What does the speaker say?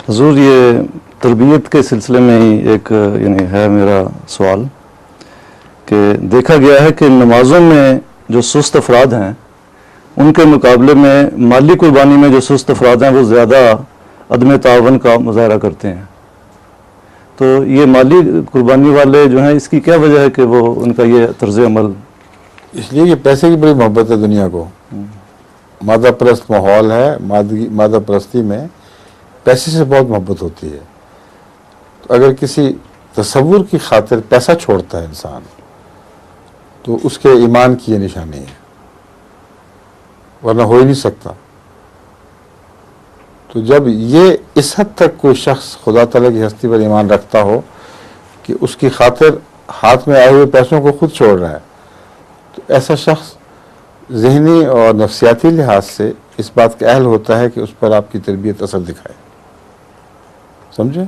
حضور یہ تربیت کے سلسلے میں ہی ایک یعنی ہے میرا سوال کہ دیکھا گیا ہے کہ نمازوں میں جو سست افراد ہیں ان کے مقابلے میں مالی قربانی میں جو سست افراد ہیں وہ زیادہ عدم تعاون کا مظاہرہ کرتے ہیں. تو یہ مالی قربانی والے جو ہیں اس کی کیا وجہ ہے کہ وہ ان کا یہ طرز عمل؟ اس لیے کہ پیسے کی بڑی محبت ہے دنیا کو. مادہ پرست ماحول ہے. مادہ پرستی میں پیسے سے بہت محبت ہوتی ہے. تو اگر کسی تصور کی خاطر پیسہ چھوڑتا ہے انسان تو اس کے ایمان کی یہ نشانی ہے، ورنہ ہو ہی نہیں سکتا. تو جب یہ اس حد تک کوئی شخص خدا تعالیٰ کی ہستی پر ایمان رکھتا ہو کہ اس کی خاطر ہاتھ میں آئے ہوئے پیسوں کو خود چھوڑ رہا ہے، تو ایسا شخص ذہنی اور نفسیاتی لحاظ سے اس بات کا اہل ہوتا ہے کہ اس پر آپ کی تربیت اثر دکھائے. سمجھے؟